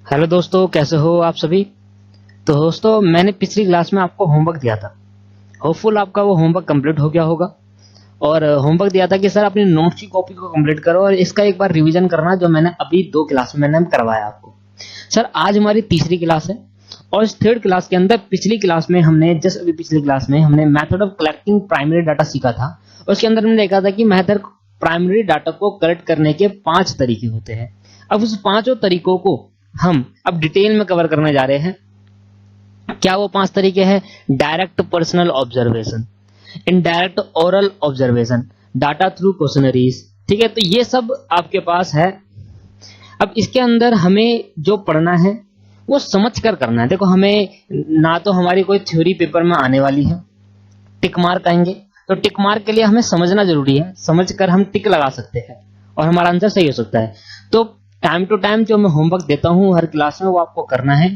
Hello दोस्तों, कैसे हो आप सभी। तो दोस्तों, मैंने पिछली क्लास में आपको होमवर्क दिया था। होपफुल आपका वो होमवर्क कंप्लीट हो गया होगा। और होमवर्क दिया था कि सर अपनी नोट्स की कॉपी को कंप्लीट करो और इसका एक बार रिवीजन करना, जो मैंने अभी 2 क्लास में मैंने करवाया आपको। सर आज हमारी तीसरी क्लास है और इस थर्ड क्लास के अंदर पिछली क्लास में हमने पिछली क्लास में हमने method of collecting primary data सीखा था। और उसके अंदर हमने देखा था कि मेथड प्राइमरी डाटा को कलेक्ट करने के 5 तरीके होते हैं। अब उस पांचों तरीकों को हम अब डिटेल में कवर करने जा रहे हैं। क्या वो 5 तरीके हैं? Direct personal observation, indirect oral observation, data through questionnaires. ठीक है, तो ये सब आपके पास है। अब इसके अंदर हमें जो पढ़ना है वो समझ कर करना है। देखो, हमें ना तो हमारी कोई थ्योरी पेपर में आने वाली है, टिक मार्क आएंगे, तो टिक मार्क के लिए हमें समझना जरूरी है। समझ कर हम टिक लगा सकते हैं और हमारा आंसर सही हो सकता है। तो टाइम टू टाइम जो मैं होमवर्क देता हूँ हर क्लास में, वो आपको करना है।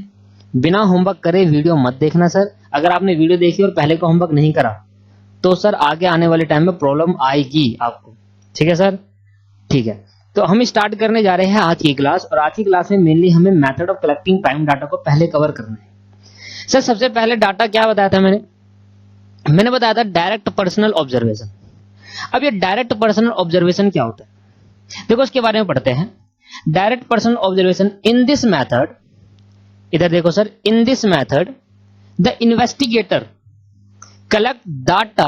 बिना होमवर्क करे वीडियो मत देखना सर। अगर आपने वीडियो देखी और पहले का होमवर्क नहीं करा तो सर आगे आने वाले टाइम में प्रॉब्लम आएगी आपको। ठीक है सर, ठीक है। तो हम स्टार्ट करने जा रहे हैं आज की क्लास, और आज की क्लास में मेनली हमें method of collecting prime data को पहले कवर करना है। सर सबसे पहले डाटा क्या बताया था मैंने बताया था डायरेक्ट पर्सनल ऑब्जर्वेशन। अब ये डायरेक्ट पर्सनल ऑब्जर्वेशन क्या होता है, देखो इसके बारे में पढ़ते हैं। Direct personal observation in this method, इधर देखो sir, in this method the investigator collect data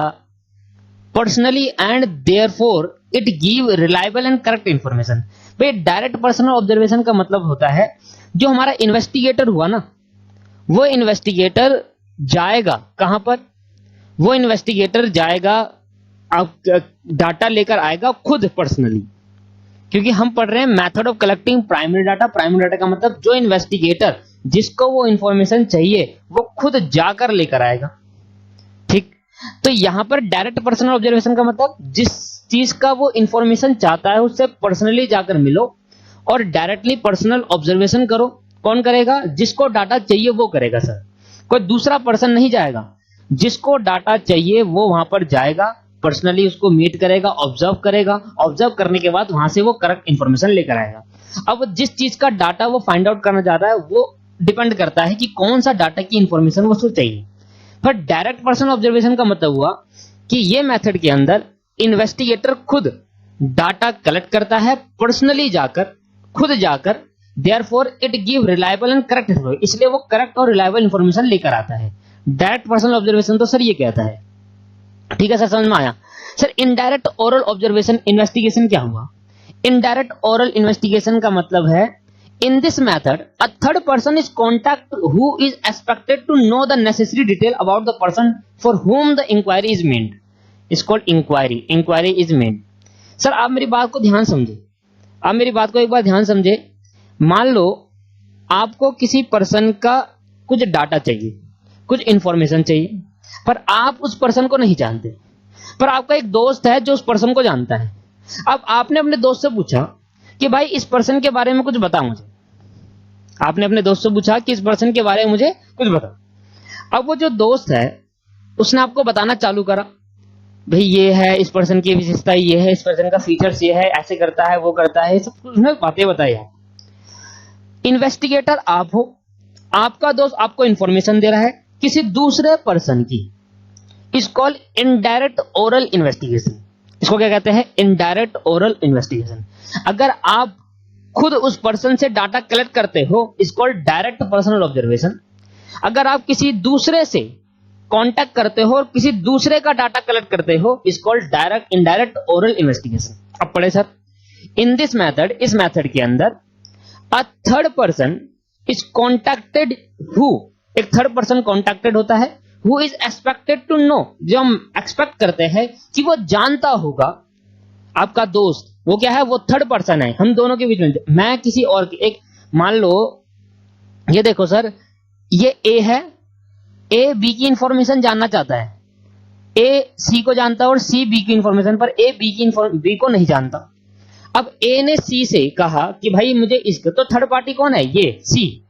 personally and therefore it give reliable and correct information. भाई डायरेक्ट पर्सनल ऑब्जर्वेशन का मतलब होता है जो हमारा इन्वेस्टिगेटर हुआ ना, वो इन्वेस्टिगेटर जाएगा कहां पर? वो इन्वेस्टिगेटर जाएगा, आप डाटा लेकर आएगा खुद पर्सनली, क्योंकि हम पढ़ रहे हैं method of collecting primary data. Primary data का मतलब जो इन्वेस्टिगेटर जिसको वो इंफॉर्मेशन चाहिए वो खुद जाकर लेकर आएगा। ठीक, तो यहां पर डायरेक्ट पर्सनल ऑब्जर्वेशन का मतलब जिस चीज का वो इंफॉर्मेशन चाहता है उससे पर्सनली जाकर मिलो और डायरेक्टली पर्सनल ऑब्जर्वेशन करो। कौन करेगा? जिसको डाटा चाहिए वो करेगा सर, कोई दूसरा पर्सन नहीं जाएगा। जिसको डाटा चाहिए वो वहां पर जाएगा, पर्सनली उसको मीट करेगा, ऑब्जर्व करेगा, ऑब्जर्व करने के बाद वहां से वो करेक्ट इंफॉर्मेशन लेकर आएगा। अब जिस चीज का डाटा वो फाइंड आउट करना चाहता है वो डिपेंड करता है कि कौन सा डाटा की इंफॉर्मेशन वो उसको चाहिए। पर डायरेक्ट पर्सनल ऑब्जर्वेशन का मतलब हुआ कि ये मेथड के अंदर इन्वेस्टिगेटर खुद डाटा कलेक्ट करता है पर्सनली जाकर, खुद जाकर, therefore it give reliable and correct information, इसलिए वो करेक्ट और रिलायबल इंफॉर्मेशन लेकर आता है। डायरेक्ट पर्सनल ऑब्जर्वेशन तो सर ये कहता है। ठीक है सर, समझ में आया। Sir indirect oral observation investigation क्या हुआ? इनडायरेक्ट ओरल इन्वेस्टिगेशन का मतलब है in this method a third person is contact who is expected to know the necessary detail about the person for whom the inquiry is made, is called inquiry, inquiry is made. Sir आप मेरी बात को ध्यान समझे, आप मेरी बात को एक बार ध्यान समझे। मान लो आपको किसी पर्सन का कुछ डाटा चाहिए, कुछ इंफॉर्मेशन चाहिए, पर आप उस पर्सन को नहीं जानते, पर आपका एक दोस्त है जो उस पर्सन को जानता है। अब आपने अपने दोस्त से पूछा कि भाई इस पर्सन के बारे में कुछ बता मुझे। आपने अपने दोस्त से पूछा कि इस पर्सन के बारे में मुझे कुछ बता। अब वो जो दोस्त है उसने आपको बताना चालू करा, भाई ये है इस पर्सन की विशेषता, ये है इस पर्सन का फीचर्स, ये है, ऐसे करता है, वो करता है, सब कुछ उसने बातें बताई। इन्वेस्टिगेटर आप हो, आपका दोस्त आपको इंफॉर्मेशन दे रहा है किसी दूसरे पर्सन की, is called indirect oral investigation. इसको क्या कहते हैं? Indirect oral investigation. अगर आप खुद उस पर्सन से डाटा कलेक्ट करते हो is called direct personal observation. अगर आप किसी दूसरे से कांटेक्ट करते हो और किसी दूसरे का डाटा कलेक्ट करते हो is called direct indirect oral investigation. अब पढ़े सर, इन दिस मेथड, इस मेथड के अंदर a third person is contacted who, एक थर्ड पर्सन कॉन्टैक्टेड होता है, who is expected to know, जो हम एक्सपेक्ट करते हैं कि वो जानता होगा आपका दोस्त, वो क्या है? वो थर्ड पर्सन है हम दोनों के बीच में। मैं किसी और की, एक मान लो ये देखो सर, ये ए है, ए बी की इंफॉर्मेशन जानना चाहता है, ए सी को जानता है और सी बी की इंफॉर्मेशन, पर ए बी को नहीं जानता। अब ए ने सी से कहा कि भाई मुझे इसका, तो थर्ड पार्टी कौन है? ये सी।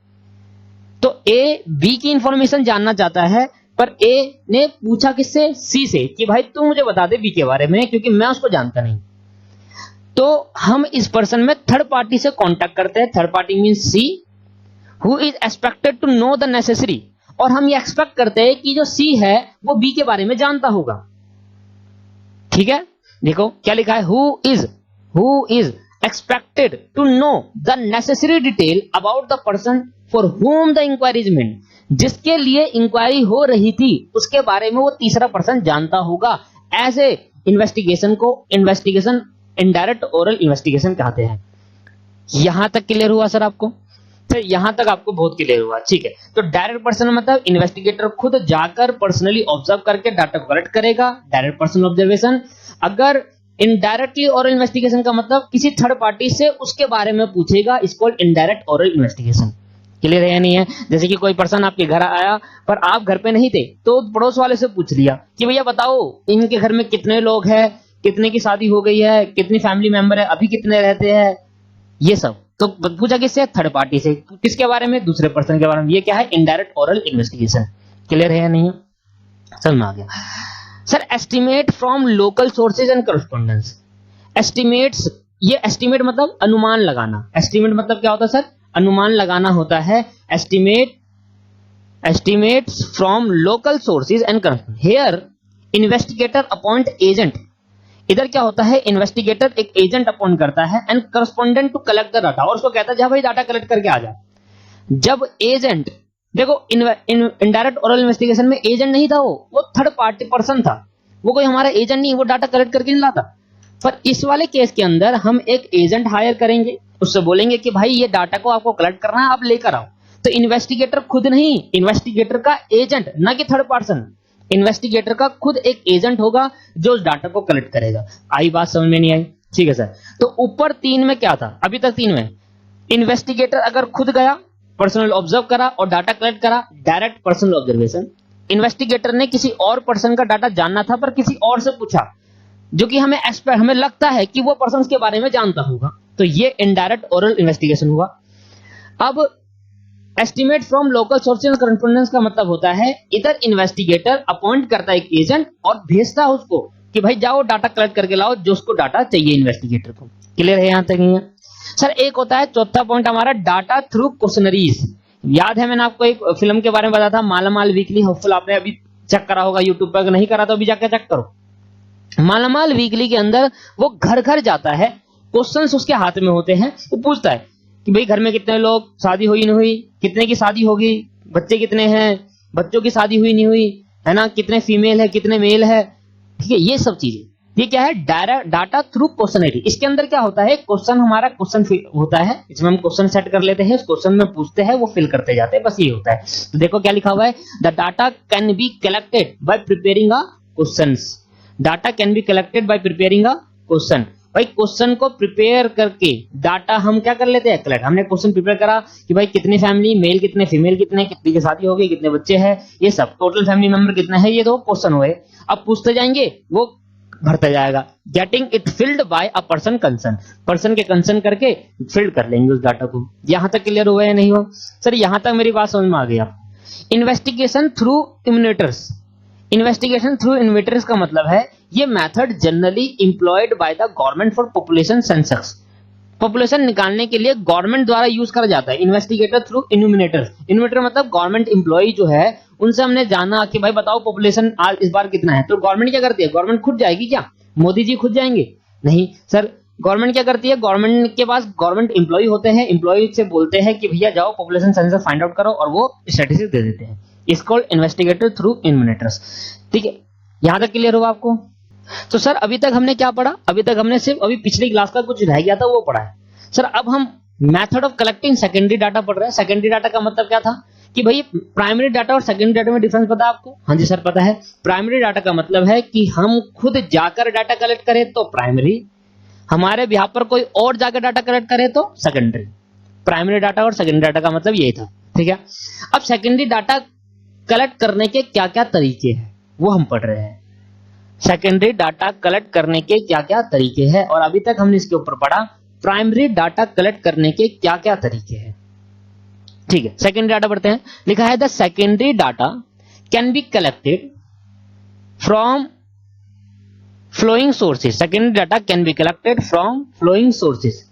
तो ए बी की इंफॉर्मेशन जानना चाहता है, पर ए ने पूछा किससे? सी से, कि भाई तू मुझे बता दे बी के बारे में, क्योंकि मैं उसको जानता नहीं। तो हम इस पर्सन में थर्ड पार्टी से कांटेक्ट करते हैं, third party means see, who is expected to know the necessary, और हम ये एक्सपेक्ट करते हैं कि जो सी है वो बी के बारे में जानता होगा। ठीक है, देखो क्या लिखा है, who is expected to know the necessary detail about the person for whom the inquiry is made, जिसके लिए इंक्वायरी हो रही थी उसके बारे में वो तीसरा पर्सन जानता होगा। ऐसे इन्वेस्टिगेशन को इन्वेस्टिगेशन इनडायरेक्ट ओरल इन्वेस्टिगेशन कहते हैं। यहां तक क्लियर हुआ सर आपको? तो यहां तक आपको बहुत क्लियर हुआ, ठीक है। तो डायरेक्ट पर्सन मतलब इन्वेस्टिगेटर खुद जाकर पर्सनली ऑब्जर्व करके डाटा को कलेक्ट करेगा, डायरेक्ट पर्सनल ऑब्जर्वेशन। अगर इनडायरेक्टली ओरल इन्वेस्टिगेशन का मतलब किसी थर्ड पार्टी से उसके बारे में पूछेगा, इसको इनडायरेक्ट ओरल इन्वेस्टिगेशन। क्लियर है या नहीं है? जैसे कि कोई पर्सन आपके घर आया पर आप घर पे नहीं थे, तो पड़ोस वाले से पूछ लिया कि भैया बताओ इनके घर में कितने लोग हैं, कितने की शादी हो गई है, कितनी फैमिली मेंबर है, अभी कितने रहते हैं, ये सब। तो पूछा किससे? थर्ड पार्टी से। किसके बारे में? दूसरे पर्सन के बारे में। ये क्या है? Indirect oral investigation. क्लियर है या नहीं? समझ में आ गया sir? Estimate from local sources and correspondence. Estimates, ये एस्टिमेट मतलब अनुमान लगाना। एस्टिमेट मतलब क्या होता है सर? अनुमान लगाना होता है। Estimates from local sources and correspondence. Here investigator appoint agent. इधर क्या होता है? इन्वेस्टिगेटर एक एजेंट अपॉइंट करता है and correspondent to collect the data, और उसको कहता है जा भाई डाटा कलेक्ट करके आ जा। जब एजेंट, देखो इनडायरेक्ट ओरल इन्वेस्टिगेशन में एजेंट नहीं था, वो थर्ड पार्टी पर्सन था, वो कोई हमारा एजेंट नहीं, वो डाटा कलेक्ट करके नहीं लाता। पर इस वाले केस के अंदर हम एक एजेंट हायर करेंगे, उससे बोलेंगे कि भाई ये डाटा को आपको कलेक्ट करना है, आप लेकर आओ। तो इन्वेस्टिगेटर खुद नहीं, इन्वेस्टिगेटर का एजेंट, ना कि थर्ड पर्सन, इन्वेस्टिगेटर का खुद एक एजेंट होगा जो उस डाटा को कलेक्ट करेगा। आई बात समझ में नहीं आई? ठीक है सर। तो ऊपर 3 में क्या था? अभी तक 3 में इन्वेस्टिगेटर अगर खुद गया, पर्सनल ऑब्जर्व करा और डाटा कलेक्ट करा, डायरेक्ट पर्सनल ऑब्जर्वेशन। इन्वेस्टिगेटर ने किसी और पर्सन का डाटा जानना था पर किसी और से पूछा, जो कि हमें लगता है कि वो पर्सन के बारे में जानता होगा, तो ये इनडायरेक्ट ओरल इन्वेस्टिगेशन हुआ। अब estimate from local sources correspondence का मतलब होता है इधर इन्वेस्टिगेटर अपॉइंट करता है एक एजेंट और भेजता है उसको कि भाई जाओ डाटा कलेक्ट करके लाओ जो उसको डाटा चाहिए इन्वेस्टिगेटर को। क्लियर है यहां तक? नहीं है सर? एक होता है चौथा पॉइंट हमारा, डाटा थ्रू क्वेश्चनरीज। याद है मैंने आपको एक फिल्म के बारे में बताया था, मालामाल वीकली, होपफुल आपने अभी चेक करा होगा यूट्यूब पर, अगर नहीं करा तो अभी जाके चेक करो। मालामाल वीकली के अंदर वो घर घर जाता है, क्वेश्चंस उसके हाथ में होते हैं, वो पूछता है कि भाई घर में कितने लोग, शादी हुई नहीं हुई, कितने की शादी होगी, बच्चे कितने हैं, बच्चों की शादी हुई नहीं हुई, है ना, कितने फीमेल है कितने मेल है, ठीक है, ये सब चीजें। ये क्या है? Data through questionnaire. इसके अंदर क्या होता है? क्वेश्चन, हमारा क्वेश्चन होता है, इसमें हम क्वेश्चन सेट कर लेते हैं, उस क्वेश्चन में पूछते हैं, वो फिल करते जाते हैं, बस ये होता है। तो देखो क्या लिखा हुआ है, the data can be collected by preparing a questions. Data can be collected by preparing a question. भाई क्वेश्चन को प्रिपेयर करके डाटा हम क्या कर लेते हैं? कलेक्ट। हमने क्वेश्चन प्रिपेयर करा कि भाई कितनी फैमिली, मेल कितने, फीमेल कितने, कितनी की शादी हो गई, कितने बच्चे हैं, ये सब टोटल फैमिली मेंबर कितने हैं, ये तो क्वेश्चन हुए। अब पूछते जाएंगे, वो भरता जाएगा। Getting it filled by a person concern, person के कंसर्न करके फिल्ड कर लेंगे उस डाटा को। यहां तक क्लियर हुआ या नहीं हुआ सर? यहां तक मेरी बात समझ में आ गई आप? Investigation through enumerators. Investigation through enumerators का मतलब है ये method generally employed by the government for population census. Population निकालने के लिए गवर्नमेंट द्वारा यूज करा जाता है इन्वेस्टिगेटर थ्रू इन्यूमिनेटर्स। इन्यूमिनेटर मतलब गवर्नमेंट एम्प्लॉय जो है, उनसे हमने जाना कि भाई बताओ पॉपुलेशन आज इस बार कितना है, तो गवर्नमेंट क्या करती है? गवर्नमेंट खुद जाएगी क्या? मोदी जी खुद जाएंगे? नहीं सर। गवर्नमेंट क्या करती है? गवर्नमेंट के पास गवर्नमेंट एम्प्लॉय होते हैं, एम्प्लॉय से बोलते हैं कि भैया जाओ पॉपुलेशन सेंसस फाइंड आउट करो, और वो स्टैटिस्टिक्स दे देते हैं। It's called investigator through enumerators. ठीक है, यहां तक क्लियर हुआ आपको? तो सर अभी तक हमने क्या पढ़ा? अभी तक हमने सिर्फ अभी पिछली क्लास का कुछ रह गया था वो पढ़ा है सर। अब हम method of collecting secondary data पढ़ रहे हैं। सेकेंडरी डाटा का मतलब क्या था कि भाई प्राइमरी डाटा और सेकेंडरी डाटा में डिफरेंस पता है आपको? हाँ जी सर पता है। प्राइमरी डाटा का मतलब है कि हम खुद जाकर डाटा कलेक्ट करें तो प्राइमरी, हमारे बिहाफ पर कोई और जाकर डाटा कलेक्ट करे तो सेकेंडरी। प्राइमरी डाटा और सेकेंडरी डाटा का मतलब यही था, ठीक है। अब सेकेंडरी डाटा कलेक्ट करने के क्या क्या तरीके हैं वो हम पढ़ रहे हैं। सेकेंडरी डाटा कलेक्ट करने के क्या क्या तरीके हैं, और अभी तक हमने इसके ऊपर पढ़ा प्राइमरी डाटा कलेक्ट करने के क्या क्या तरीके हैं, ठीक है। सेकेंडरी डाटा पढ़ते हैं। लिखा है the secondary data can be collected from following sources. Secondary data can be collected from following sources.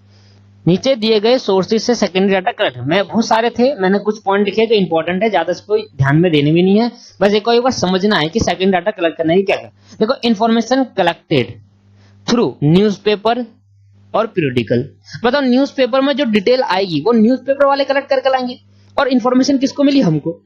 नीचे दिए गए सोर्सेज से सेकेंडरी डाटा कलेक्ट, मैं बहुत सारे थे, मैंने कुछ पॉइंट लिखे जो इंपॉर्टेंट है, ज्यादा इसको ध्यान में देने भी नहीं है, बस एक बार समझना है कि सेकेंडरी डाटा कलेक्ट करने की क्या है। देखो, इंफॉर्मेशन कलेक्टेड थ्रू न्यूज़पेपर और पीरियोडिकल। बताओ, न्यूज़पेपर में जो डिटेल आएगी वो न्यूज़पेपर वाले कलेक्ट करके लाएंगे, और इन्फॉर्मेशन किसको मिली? हमको।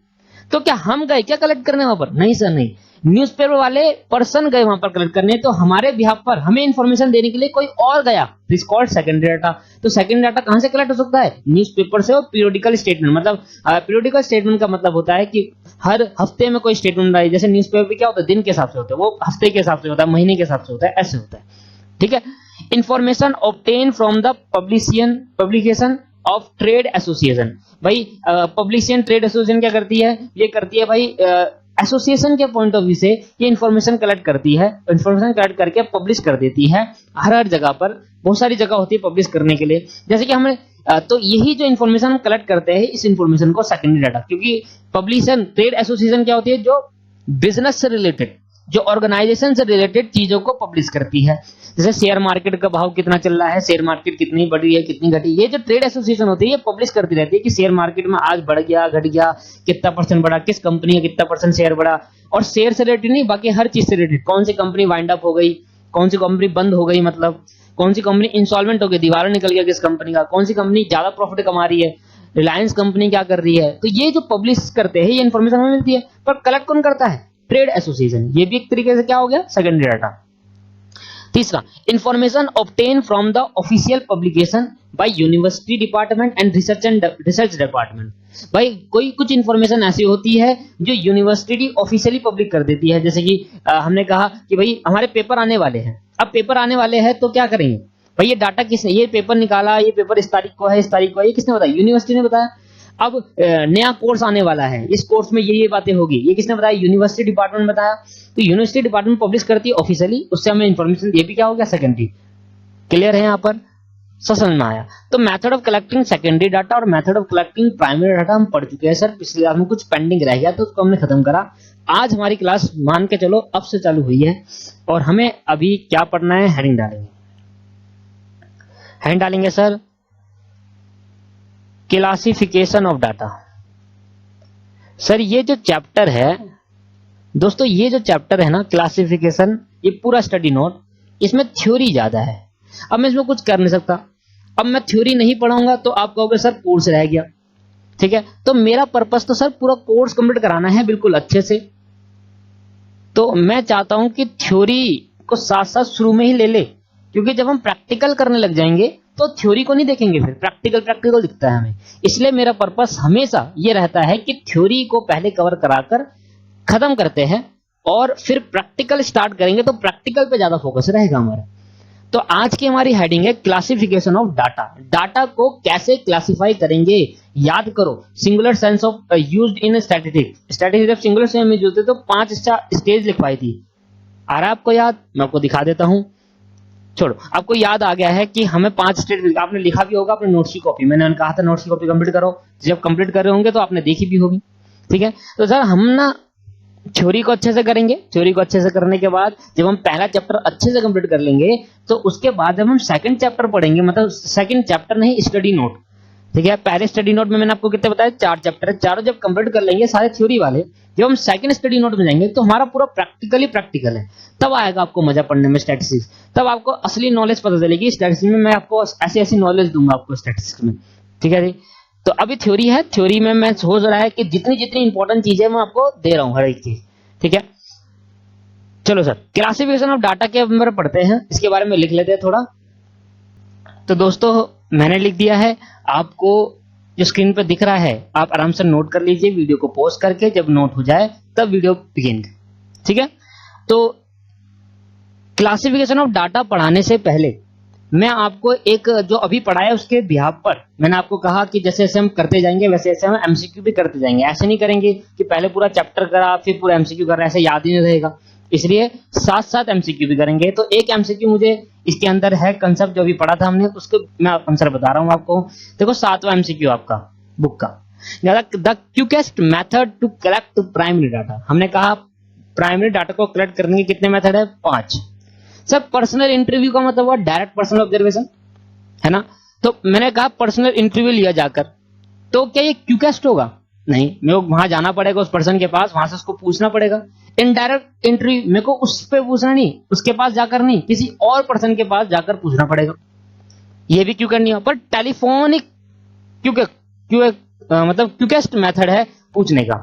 तो क्या हम गए क्या कलेक्ट करने वहां पर? नहीं सर, नहीं, न्यूज़पेपर वाले पर्सन गए वहां पर कलेक्ट करने, तो हमारे बिहाफ पर हमें इंफॉर्मेशन देने के लिए कोई और गया, दिस कॉल्ड सेकेंडरी डाटा। तो सेकेंडरी डाटा कहां से कलेक्ट हो सकता है? न्यूज़पेपर से। और पीरियोडिकल स्टेटमेंट, मतलब पीरियोडिकल स्टेटमेंट का मतलब होता है कि हर हफ्ते में कोई स्टेटमेंट आई, जैसे न्यूज़पेपर पे क्या होता है, दिन के हिसाब से होता है, वो हफ्ते के हिसाब से होता है, महीने के हिसाब से होता है, ऐसे होता है। ठीक है। Information obtain from the publication of trade association. भाई पब्लिशियन ट्रेड एसोसिएशन क्या करती है? ये करती है भाई एसोसिएशन के पॉइंट ऑफ व्यू से ये इंफॉर्मेशन कलेक्ट करती है, इंफॉर्मेशन कलेक्ट करके पब्लिश कर देती है हर जगह पर। बहुत सारी जगह होती है पब्लिश करने के लिए, जैसे कि हमें तो यही जो इंफॉर्मेशन हम कलेक्ट करते हैं, इस इंफॉर्मेशन को सेकेंडरी डाटा, क्योंकि पब्लिशन ट्रेड एसोसिएशन क्या होती है? जो बिजनेस से रिलेटेड, जो ऑर्गेनाइजेशन से रिलेटेड चीजों को पब्लिश करती है। जैसे शेयर मार्केट का भाव कितना चल रहा है, शेयर मार्केट कितनी बढ़ी है, कितनी घटी, ये जो ट्रेड एसोसिएशन होती है ये पब्लिश करती रहती है कि शेयर मार्केट में आज बढ़ गया, घट गया, कितना परसेंट बढ़ा, किस कंपनी का कितना परसेंट शेयर बढ़ा। और शेयर से रिलेटेड नहीं, बाकी हर चीज से रिलेटेड, कौन सी कंपनी वाइंड अप हो गई, कौन सी कंपनी बंद हो गई, मतलब कौन सी कंपनी इंसॉल्वेंट हो गई, दीवार निकल गया किस कंपनी का, कौन सी कंपनी ज्यादा प्रॉफिट कमा रही है, रिलायंस कंपनी क्या कर रही है। तो ये जो पब्लिश करते हैं ये इन्फॉर्मेशन हमें मिलती है, पर कलेक्ट कौन करता है? Trade association. ये भी एक तरीके से क्या हो गया? Secondary data. तीसरा, information obtain from the official publication by university department and research department. भाई कोई कुछ इंफॉर्मेशन ऐसी होती है जो यूनिवर्सिटी ऑफिशियली पब्लिक कर देती है, जैसे कि हमने कहा कि भाई हमारे पेपर आने वाले हैं, अब पेपर आने वाले हैं तो क्या करेंगे भाई, ये डाटा किसने, ये पेपर निकाला, ये पेपर इस तारीख को है, इस तारीख को है, ये किसने बताया? यूनिवर्सिटी ने बताया। अब नया कोर्स आने वाला है, इस कोर्स में ये बातें होगी, ये किसने बताया? यूनिवर्सिटी डिपार्टमेंट बताया। तो यूनिवर्सिटी डिपार्टमेंट पब्लिश करती है ऑफिशियली, उससे हमें इंफॉर्मेशन, ये भी क्या हो गया? सेकेंडरी। क्लियर है यहाँ पर? समझ में आया? तो method of collecting secondary data और method of collecting primary data हम पढ़ चुके हैं सर, पिछले क्लास में कुछ पेंडिंग रह गया तो उसको हमने खत्म करा। आज हमारी क्लास मान के चलो अब से चालू हुई है, और हमें अभी क्या पढ़ना है? हेडिंग डालेंगे। हेडिंग डालेंगे sir, classification of data. Sir ये जो चैप्टर है दोस्तों, ये जो चैप्टर है ना क्लासिफिकेशन, ये पूरा स्टडी नोट, इसमें थ्योरी ज्यादा है। अब मैं इसमें कुछ कर नहीं सकता, अब मैं थ्योरी नहीं पढ़ाऊंगा तो आप कहोगे सर कोर्स रह गया। ठीक है, तो मेरा पर्पस तो सर पूरा कोर्स कंप्लीट कराना है बिल्कुल अच्छे से। तो मैं चाहता हूं कि थ्योरी को साथ साथ शुरू में ही ले ले, क्योंकि जब हम प्रैक्टिकल करने लग जाएंगे तो थ्योरी को नहीं देखेंगे, फिर प्रैक्टिकल दिखता है हमें। इसलिए मेरा पर्पस हमेशा ये रहता है कि थ्योरी को पहले कवर कराकर खत्म करते हैं और फिर प्रैक्टिकल स्टार्ट करेंगे, तो प्रैक्टिकल पे ज्यादा फोकस रहेगा हमारा। तो आज की हमारी हेडिंग है क्लासिफिकेशन ऑफ डाटा। डाटा को कैसे क्लासिफाई करेंगे? याद करो, singular sense of used in statistics. जब सिंगुलर सेंस में यूज होते तो 5 स्टेज लिखवाई थी। आ रहा है आपको याद? मैं आपको दिखा देता हूं। छोड़ो, आपको याद आ गया है कि हमें 5 स्टेज आपने लिखा भी होगा अपने नोट्स की कॉपी। मैंने कहा था नोट्स की कॉपी कंप्लीट करो, जब कंप्लीट कर रहे होंगे तो आपने देखी भी होगी। ठीक है, तो सर हम ना थ्योरी को अच्छे से करेंगे। थ्योरी को अच्छे से करने के बाद जब हम पहला चैप्टर अच्छे से कंप्लीट कर लेंगे, तो उसके बाद जब हम सेकंड चैप्टर पढ़ेंगे, मतलब सेकंड चैप्टर नहीं, स्टडी नोट। ठीक है, पहले स्टडी नोट में मैंने आपको कितने बताया? 4 चैप्टर है, चारों जब कंप्लीट कर लेंगे सारे थ्योरी वाले, जब हम सेकंड स्टडी नोट में जाएंगे तो हमारा पूरा प्रैक्टिकल है। तब आएगा आपको मजा पढ़ने में स्टैटिस्टिक्स, तब आपको असली नॉलेज पता चलेगी। स्टैटिस्टिक्स में मैं आपको ऐसी नॉलेज दूंगा आपको स्टैटिस्टिक्स में। ठीक है जी, तो अभी थ्योरी है, थ्योरी में मैं सोच रहा है कि जितनी इंपॉर्टेंट चीजें मैं आपको दे रहा हूं हर एक चीज। ठीक है, चलो सर क्लासिफिकेशन ऑफ डाटा के बारे में पढ़ते हैं, इसके बारे में लिख लेते हैं थोड़ा। तो दोस्तों मैंने लिख दिया है, आपको जो स्क्रीन पर दिख रहा है आप आराम से नोट कर लीजिए, वीडियो को पॉज करके, जब नोट हो जाए तब वीडियो बिगिन। ठीक है, तो क्लासिफिकेशन ऑफ डाटा पढ़ाने से पहले मैं आपको एक जो अभी पढ़ाया उसके बिहाफ पर मैंने आपको कहा कि जैसे जैसे हम करते जाएंगे वैसे वैसे हम एमसीक्यू भी करते जाएंगे। ऐसे नहीं करेंगे कि पहले पूरा चैप्टर करा फिर पूरा एमसीक्यू कर रहा है, ऐसे याद ही नहीं रहेगा। इसलिए साथ साथ एमसीक्यू भी करेंगे। तो एक एमसीक्यू मुझे इसके अंदर है, कंसेप्ट जो भी पढ़ा था हमने उसको मैं आंसर बता रहा हूँ आपको। देखो 7वां एमसीक्यू आपका बुक का, the quickest method to collect primary data. हमने कहा प्राइमरी डाटा को कलेक्ट करने के कितने मेथड है? 5। सर पर्सनल इंटरव्यू का मतलब हुआ डायरेक्ट पर्सनल ऑब्जर्वेशन, है ना। तो मैंने कहा पर्सनल इंटरव्यू लिया जाकर, तो क्या ये क्यूकेस्ट होगा? नहीं, मेरे को वहां जाना पड़ेगा उस पर्सन के पास, वहां से उसको पूछना पड़ेगा। इनडायरेक्ट इंटरव्यू मेरे को उस पे पूछना नहीं, उसके पास जाकर नहीं, किसी और पर्सन के पास जाकर पूछना पड़ेगा। ये भी क्यूकेस्ट नहीं हो, पर टेलीफोनिक मतलब क्यूकेस्ट मेथड है पूछने का।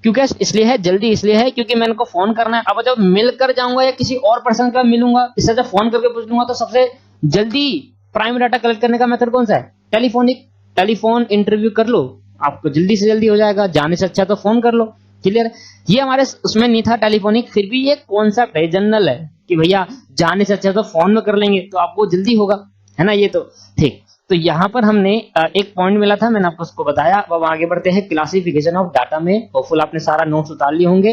क्यूकेस्ट इसलिए है, जल्दी इसलिए है क्योंकि मैंने को फोन करना है। अब जब मिलकर जाऊंगा या किसी और पर्सन का मिलूंगा, इससे जब फोन करके पूछ लूंगा, तो सबसे जल्दी प्राइमरी डाटा कलेक्ट करने का मेथड कौन सा है? टेलीफोनिक। टेलीफोन इंटरव्यू कर लो, आपको जल्दी से जल्दी हो जाएगा, जाने से अच्छा तो फोन कर लो। क्लियर? ये हमारे उसमें नहीं था टेलीफोनिक, फिर भी ये कॉन्सेप्ट है, जनरल है कि भैया जाने से अच्छा तो फोन में कर लेंगे तो आपको जल्दी होगा, है ना? ये तो ठीक। तो यहाँ पर हमने एक पॉइंट मिला था, मैंने आपको उसको बताया। अब आगे बढ़ते हैं क्लासिफिकेशन ऑफ डाटा में। होपफुल आपने सारा नोट्स उतार लिए होंगे।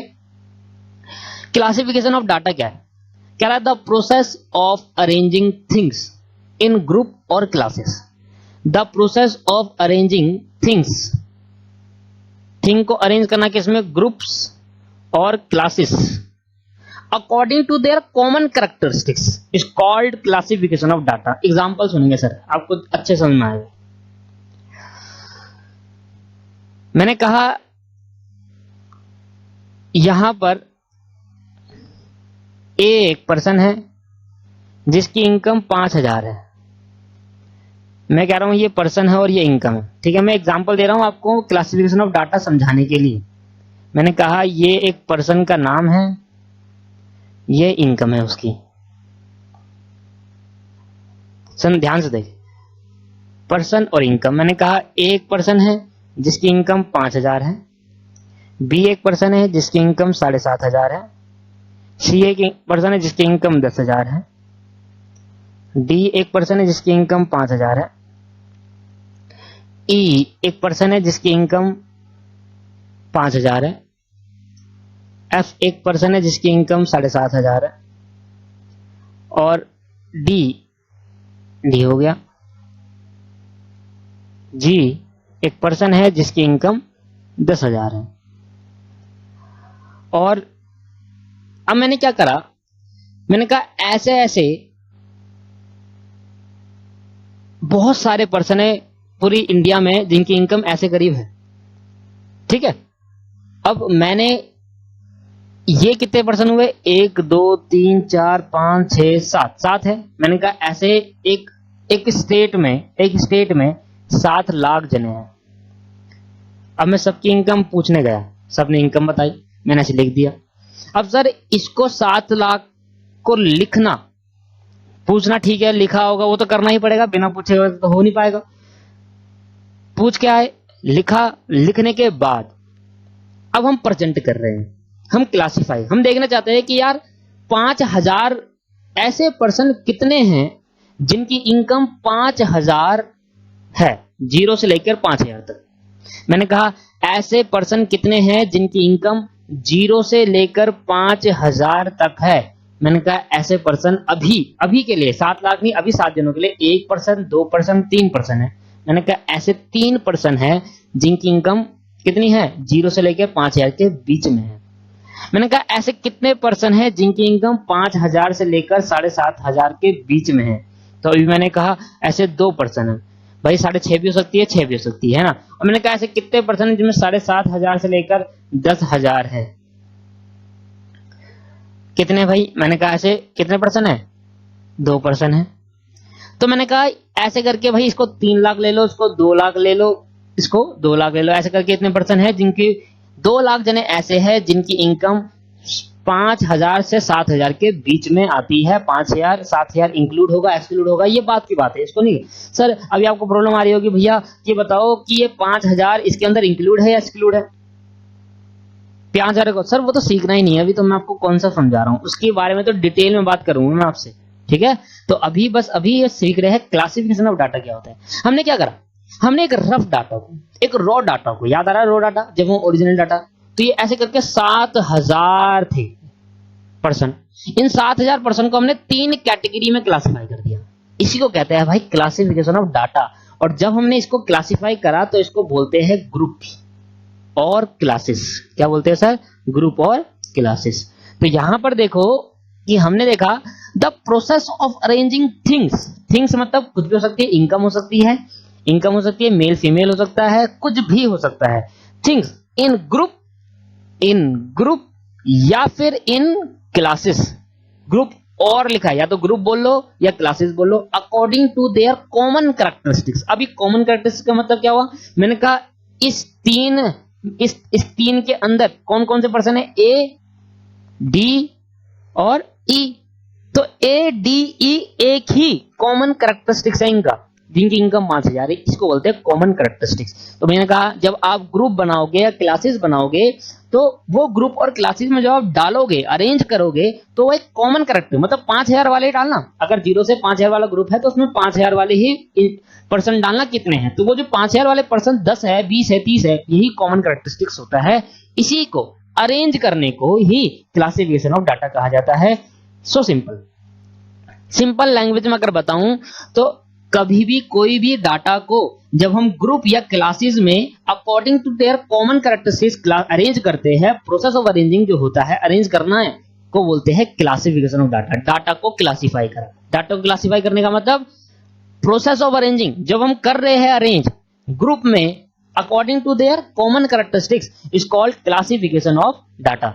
क्लासिफिकेशन ऑफ डाटा क्या है? क्या है? The process of arranging things in group और classes. The process of arranging things, thing को अरेंज करना किसमें? ग्रुप्स और classes, according to their common characteristics is called classification of data. Example सुनेंगे सर, आपको अच्छे समझ में आएगा। मैंने कहा यहां पर ए एक पर्सन है जिसकी इनकम 5,000 है। मैं कह रहा हूं ये पर्सन है और ये इनकम है, ठीक है? मैं एग्जांपल दे रहा हूं आपको क्लासिफिकेशन ऑफ डाटा समझाने के लिए। मैंने कहा ये एक पर्सन का नाम है, ये इनकम है उसकी। सन ध्यान से देखिए, पर्सन और इनकम। मैंने कहा एक पर्सन है जिसकी इनकम 5,000 है, बी एक पर्सन है जिसकी इनकम 7,500 है, सी एक पर्सन है जिसकी इनकम 10,000 है, डी एक पर्सन है जिसकी इनकम 5,000 है, ई एक पर्सन है जिसकी इनकम 5,000 है, एफ एक पर्सन है जिसकी इनकम 7,500 है, और डी हो गया, जी एक पर्सन है जिसकी इनकम 10,000 है। और अब मैंने क्या करा? मैंने कहा ऐसे ऐसे बहुत सारे पर्सन है पूरी इंडिया में जिनकी इनकम ऐसे करीब है, ठीक है? अब मैंने ये कितने पर्सन हुए? 1 2 3 4 5 6 7 है। मैंने कहा ऐसे एक स्टेट में 7 लाख जने हैं। अब मैं सबकी इनकम पूछने गया, सबने इनकम बताई, मैंने ऐसे लिख दिया। अब सर इसको 7 लाख को लिखना, पूछना ठीक है, लिखा होगा वो तो करना ही पड़ेगा, बिना पूछे हुए तो हो नहीं पाएगा। पूछ के आए, लिखा, लिखने के बाद अब हम प्रेजेंट कर रहे हैं, हम क्लासिफाई, हम देखना चाहते हैं कि यार 5,000 ऐसे पर्सन कितने हैं जिनकी इनकम 5,000 है, 0 से लेकर 5,000 तक। मैंने कहा ऐसे पर्सन कितने हैं जिनकी इनकम 0 से लेकर 5,000 तक है। मैंने कहा ऐसे पर्सन अभी के लिए 7 लाख नहीं, अभी 7 जनों के लिए 1 पर्सन, 2 पर्सन, 3 पर्सन है। मैंने कहा ऐसे 3 पर्सन है जिनकी इनकम कितनी है? 0 से लेकर 5,000 के बीच में है। मैंने कहा ऐसे कितने पर्सन है जिनकी इनकम 5,000 से लेकर 7,500 के बीच में है? तो अभी मैंने कहा ऐसे 2 पर्सन है। भाई 6.5 भी हो सकती है, 6 भी हो सकती है ना? और मैंने कहा ऐसे कितने पर्सन है जिनमें 7,500 से लेकर 10,000 है? कितने भाई? मैंने कहा ऐसे कितने पर्सन है? 2 पर्सन है। तो मैंने कहा ऐसे करके भाई इसको 3 लाख ले लो, इसको 2 लाख ले लो, इसको 2 लाख ले लो, ऐसे करके इतने पर्सन है जिनकी 2 लाख जने ऐसे हैं जिनकी इनकम 5,000 से 7,000 के बीच में आती है। 5,000 7,000 इंक्लूड होगा, एक्सक्लूड होगा, ये बात की बात है, इसको नहीं। सर अभी आपको प्रॉब्लम आ रही होगी, भैया ये बताओ कि ये 5,000 इसके अंदर इंक्लूड है या एक्सक्लूड है? 5,000 को सर वो तो सीखना ही नहीं है, अभी तो मैं आपको कौन सा समझा रहा हूं, उसके बारे में तो डिटेल में बात करूंगा मैं आपसे, ठीक है? तो अभी ये सीख रहे हैं क्लासिफिकेशन ऑफ डाटा क्या होता है। हमने क्या करा? हमने एक रफ डाटा को, एक रॉ डाटा को, याद आ रहा है रॉ डाटा जब वो ओरिजिनल डाटा, तो ये ऐसे करके 7,000 थे पर्सन। इन 7,000 पर्सन को हमने 3 कैटेगरी में क्लासिफाई कर दिया। इसी को कहते हैं भाई क्लासिफिकेशन ऑफ डाटा। और जब हमने इसको क्लासिफाई करा तो इसको बोलते हैं ग्रुप और क्लासेस। क्या बोलते हैं सर? ग्रुप और क्लासेस। तो यहां पर देखो कि हमने देखा the process of arranging things, things मतलब कुछ भी हो सकती है, इनकम हो सकती है, इनकम हो सकती है, मेल फीमेल हो सकता है, कुछ भी हो सकता है। थिंग्स इन ग्रुप या फिर इन क्लासेस। ग्रुप और लिखा है, या तो ग्रुप बोल लो या क्लासेस बोल लो, according to their common characteristics. अभी कॉमन कैरेक्टरिस्टिक्स का मतलब क्या हुआ, मैंने कहा इस तीन के अंदर कौन कौन से पर्सन है, ए डी और ई। तो ए डी ई एक ही कॉमन कैरेक्टरिस्टिक्स है इनका, जिनकी इनकम 5,000 है, इसको बोलते हैं कॉमन कैरेक्टरिस्टिक्स। तो मैंने कहा जब आप ग्रुप बनाओगे या क्लासेस बनाओगे तो वो ग्रुप और क्लासेस में जब आप डालोगे, अरेंज करोगे, तो वो एक कॉमन कैरेक्टर, मतलब 5,000 वाले ही डालना। अगर 0 से 5,000 वाला ग्रुप है तो उसमें 5,000 वाले ही पर्सन डालना कितने हैं, तो वो जो 5,000 वाले पर्सन 10 है, 20 है, 30 है, यही कॉमन कैरेक्टरिस्टिक्स होता है। इसी को अरेंज करने को ही क्लासिफिकेशन ऑफ डाटा कहा जाता है। सो सिंपल लैंग्वेज में अगर बताऊं तो कभी भी कोई भी डाटा को जब हम ग्रुप या क्लासेस में according to their common characteristics arrange करते हैं, प्रोसेस ऑफ अरेंजिंग जो होता है, अरेंज करना है, को बोलते हैं क्लासिफिकेशन ऑफ डाटा। डाटा को क्लासिफाई करा, डाटा को क्लासिफाई करने का मतलब प्रोसेस ऑफ अरेंजिंग, जब हम कर रहे हैं अरेंज ग्रुप में according to their common characteristics is called classification of data.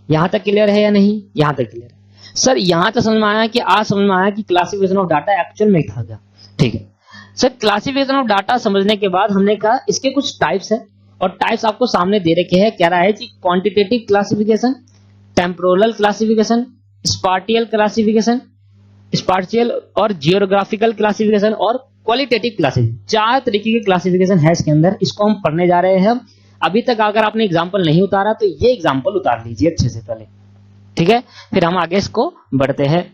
यहां तक क्लियर है या नहीं? यहां तक क्लियर है सर? यहां तक समझ में आया कि आज समझ में आया कि क्लासिफिकेशन ऑफ डाटा एक्चुअल में था क्या? ठीक है सर, क्लासिफिकेशन ऑफ डाटा समझने के बाद हमने कहा इसके कुछ टाइप्स है, और टाइप्स आपको सामने दे रखे हैं। कह रहा है कि quantitative classification, temporal classification, spatial classification, spatial और जियोग्राफिकल क्लासिफिकेशन और क्वालिटेटिव क्लासिफिकेशन। 4 तरीके की क्लासिफिकेशन है इसके अंदर, इसको हम पढ़ने जा रहे हैं। अभी तक अगर आपने एग्जाम्पल नहीं उतारा तो ये एग्जाम्पल उतार लीजिए अच्छे से पहले, ठीक है, फिर हम आगे इसको बढ़ते हैं।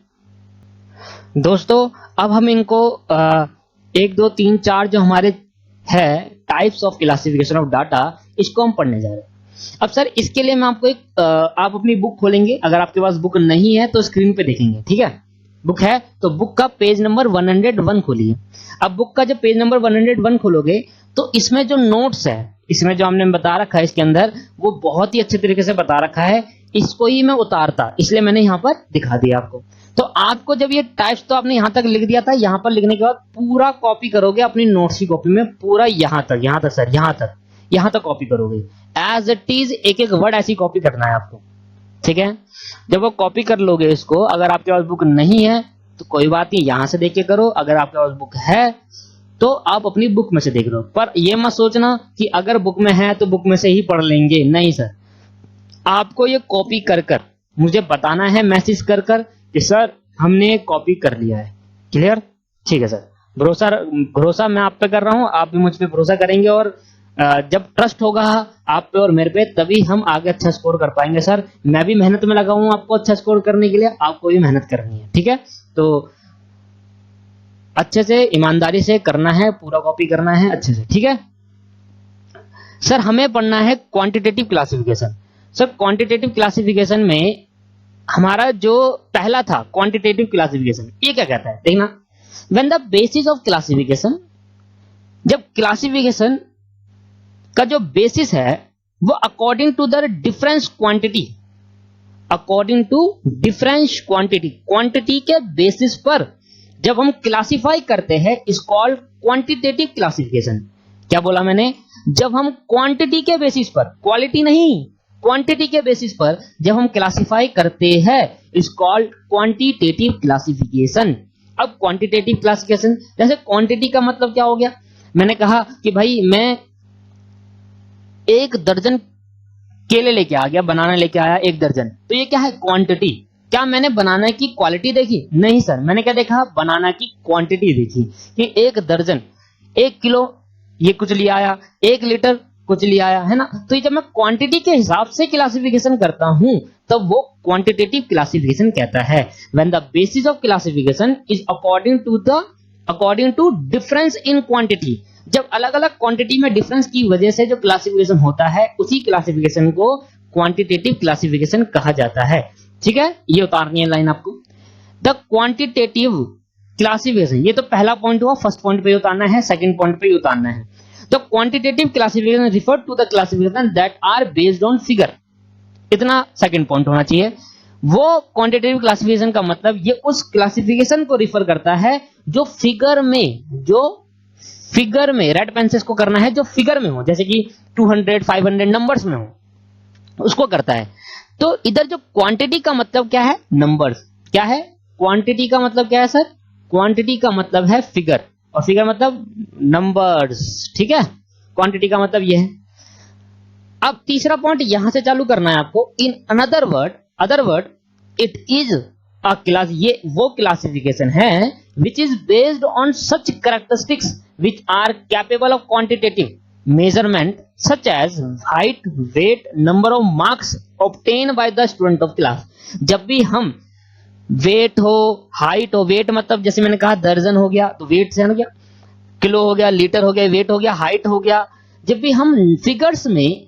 दोस्तों अब हम इनको 1 2 3 4 जो हमारे है types of classification of data, इसको हम पढ़ने जा रहे हैं। अब सर इसके लिए मैं आपको आप अपनी बुक खोलेंगे, अगर आपके पास बुक नहीं है तो स्क्रीन पे देखेंगे, ठीक है। बुक है तो बुक का पेज नंबर 101 खोलिए। अब बुक का जब पेज नंबर 101 खोलोगे तो इसमें जो नोट्स है, इसमें जो हमने बता रखा है इसके अंदर, वो बहुत ही अच्छे तरीके से बता रखा है। इसको ही मैं उतारता, इसलिए मैंने यहाँ पर दिखा दिया आपको। तो आपको जब ये टाइप्स तो आपने यहाँ तक लिख दिया था, यहाँ पर लिखने के बाद पूरा कॉपी करोगे अपनी नोट्स की कॉपी में, पूरा यहाँ तक सर, यहाँ तक कॉपी करोगे एज इट इज, एक एक वर्ड ऐसी कॉपी करना है आपको, ठीक है। जब वो कॉपी कर लोगे इसको, अगर आपके पास बुक नहीं है तो कोई बात नहीं, यहां से देख के करो। अगर आपके पास बुक है तो आप अपनी बुक में से देख लो, पर ये मत सोचना कि अगर बुक में है तो बुक में से ही पढ़ लेंगे, नहीं सर। आपको ये कॉपी कर कर मुझे बताना है, मैसेज कर कर कि सर हमने कॉपी कर लिया है। क्लियर? ठीक है सर, भरोसा मैं आप पे कर रहा हूं, आप भी मुझ पे भरोसा करेंगे, और जब ट्रस्ट होगा आप पे और मेरे पे, तभी हम आगे अच्छा स्कोर कर पाएंगे। सर मैं भी मेहनत में लगा हूं आपको अच्छा स्कोर करने के लिए, आपको भी मेहनत करनी है, ठीक है। तो अच्छे से ईमानदारी से करना है, पूरा कॉपी करना है अच्छे से, ठीक है। सर हमें पढ़ना है quantitative classification. Sir quantitative classification में हमारा जो पहला था क्वांटिटेटिव क्लासिफिकेशन, ये क्या कहता है देखना। When the basis of classification, जब क्लासिफिकेशन का जो बेसिस है वो according to the difference quantity, according to difference quantity, quantity के बेसिस पर जब हम क्लासिफाई करते हैं इज कॉल्ड क्वांटिटेटिव क्लासिफिकेशन। क्या बोला मैंने? जब हम क्वांटिटी के बेसिस पर, क्वालिटी नहीं, क्वांटिटी के बेसिस पर जब हम क्लासिफाई करते हैं इज कॉल्ड क्वांटिटेटिव क्लासिफिकेशन। अब क्वांटिटेटिव क्लासिफिकेशन, जैसे क्वांटिटी का मतलब क्या हो गया, मैंने कहा कि भाई मैं 1 दर्जन केले लेके आ गया, बनाना लेके आया 1 दर्जन, तो ये क्या है? क्वांटिटी। क्या मैंने बनाना की क्वालिटी देखी? नहीं सर, मैंने क्या देखा? बनाना की क्वांटिटी देखी कि 1 दर्जन, 1 किलो ये कुछ लिया आया, 1 लीटर कुछ लिया आया, है ना। तो ये जब मैं क्वांटिटी के हिसाब से क्लासिफिकेशन करता हूं तब वो क्वांटिटेटिव क्लासिफिकेशन कहता है। When the basis of classification is according to difference in quantity, जब अलग अलग क्वांटिटी में डिफरेंस की वजह से जो क्लासिफिकेशन होता है उसी क्लासिफिकेशन को क्वांटिटेटिव क्लासिफिकेशन कहा जाता है, ठीक है। ये उतारनी है लाइन आपको। द क्वांटिटेटिव क्लासिफिकेशन, ये तो पहला पॉइंट हुआ, फर्स्ट पॉइंट पे उतारना है, सेकंड पॉइंट पे उतारना है। The quantitative classification refer to the classification that are based on figure, इतना सेकंड पॉइंट होना चाहिए। वो क्वांटिटेटिव क्लासिफिकेशन का मतलब ये उस क्लासिफिकेशन को रिफर करता है जो फिगर में रेड पेन से इसको करना है जो फिगर में हो, जैसे कि 200 500 नंबर्स में हो, उसको करता है। तो इधर जो क्वांटिटी का मतलब क्या है, नंबर्स। क्या है क्वांटिटी का मतलब, क्या है सर, क्वांटिटी का मतलब है फिगर, और फिगर मतलब नंबर्स, ठीक है, क्वांटिटी का मतलब ये है। अब तीसरा पॉइंट यहां से चालू करना है आपको, in other word it is a class, ये वो क्लासिफिकेशन है which is based on such characteristics which are capable of quantitative measurement such as height, weight, number of marks obtained by the student of class। जब भी हम wait हो, height हो, wait मतलब जैसे मैंने कहा दर्जन हो गया तो वेट से हो गया, किलो हो गया, लीटर हो गया, वेट हो गया, हाइट हो गया, जब भी हम फिगर्स में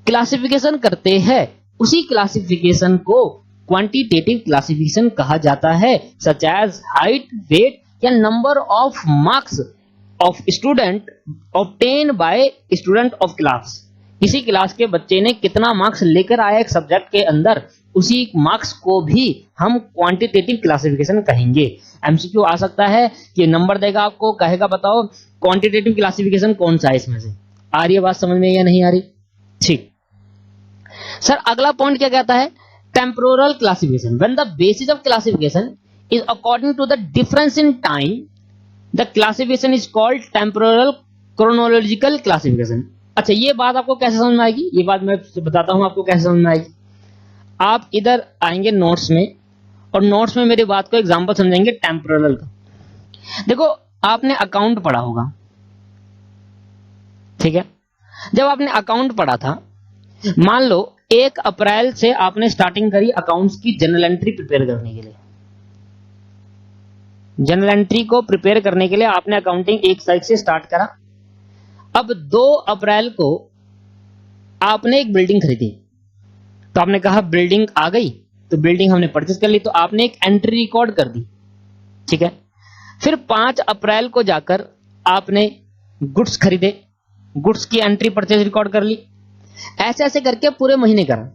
क्लासिफिकेशन करते हैं उसी क्लासिफिकेशन को क्वांटिटेटिव क्लासिफिकेशन कहा जाता है, सच एज हाइट, वेट या number of marks of student obtain bye student of class. किसी क्लास के बच्चे ने कितना मार्क्स लेकर आया एक सब्जेक्ट के अंदर, उसी मार्क्स को भी हम क्वांटिटेटिव क्लासिफिकेशन कहेंगे। एमसीक्यू आ सकता है कि नंबर देगा आपको, कहेगा बताओ क्वांटिटेटिव क्लासिफिकेशन कौन सा है इसमें से। आ रही है बात समझ में या नहीं आ रही? ठीक सर, अगला पॉइंट क्या कहता है, temporal classification. When the basis of classification is according to the difference in time, the classification is called temporal chronological classification. अच्छा, ये बात आपको कैसे समझ में आएगी, ये बात मैं बताता हूं आपको कैसे समझ में आएगी। आप इधर आएंगे नोट्स में, और नोट्स में मेरी बात को एग्जांपल समझेंगे टेम्पोरल का। देखो, आपने अकाउंट पढ़ा होगा, ठीक है, जब आपने अकाउंट पढ़ा था, मान लो 1 अप्रैल से आपने स्टार्टिंग करी अकाउंट्स की जनरल एंट्री प्रिपेयर करने के लिए। जनरल एंट्री को प्रिपेयर करने के लिए आपने अकाउंटिंग 1 तारीख से स्टार्ट करा। अब 2 अप्रैल को आपने एक बिल्डिंग खरीदी, तो आपने कहा बिल्डिंग आ गई, तो बिल्डिंग हमने परचेज कर ली, तो आपने एक एंट्री रिकॉर्ड कर दी, ठीक है। फिर 5 अप्रैल को जाकर आपने गुड्स खरीदे, गुड्स की एंट्री परचेज रिकॉर्ड कर ली, ऐसे ऐसे करके पूरे महीने करा।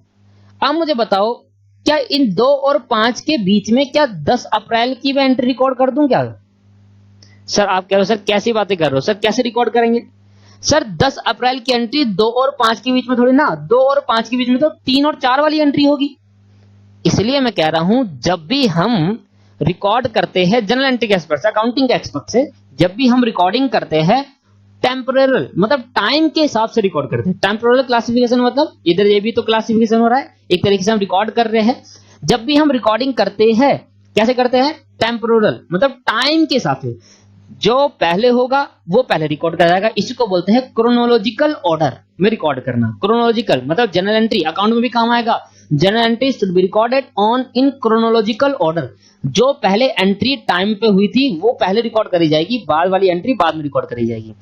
अब मुझे बताओ, क्या इन 2 और 5 के बीच में क्या 10 अप्रैल की मैं एंट्री रिकॉर्ड कर दूं क्या? सर आप कह रहे हो सर कैसी बातें कर रहे हो, सर कैसे रिकॉर्ड करेंगे? सर 10 अप्रैल की एंट्री 2 और 5 के बीच में थोड़ी ना, 2 और 5 के बीच में तो 3 और 4 वाली एंट्री होगी। इसलिए मैं कह रहा हूं, जब भी हम रिकॉर्ड करते हैं जनरल एंट्री के एस्पेक्ट से, अकाउंटिंग के एस्पेक्ट से, जब भी हम रिकॉर्डिंग करते हैं टेम्पोरल मतलब टाइम के हिसाब से रिकॉर्ड करते हैं। टेम्पोरल क्लासिफिकेशन मतलब इधर ये भी तो क्लासिफिकेशन हो रहा है, एक तरीके से हम रिकॉर्ड कर रहे हैं। जब भी हम रिकॉर्डिंग करते हैं, कैसे करते हैं, टेम्पोरल मतलब टाइम के हिसाब से, जो पहले होगा वो पहले रिकॉर्ड किया जाएगा। इसी को बोलते हैं क्रोनोलॉजिकल ऑर्डर में रिकॉर्ड करना। क्रोनोलॉजिकल मतलब जनरल एंट्री, अकाउंट में भी काम आएगा। General entry should be recorded on in chronological order. जो पहले एंट्री टाइम पे हुई थी वो पहले रिकॉर्ड करी जाएगी, बाद वाली एंट्री बाद में रिकॉर्ड करी जाएगी।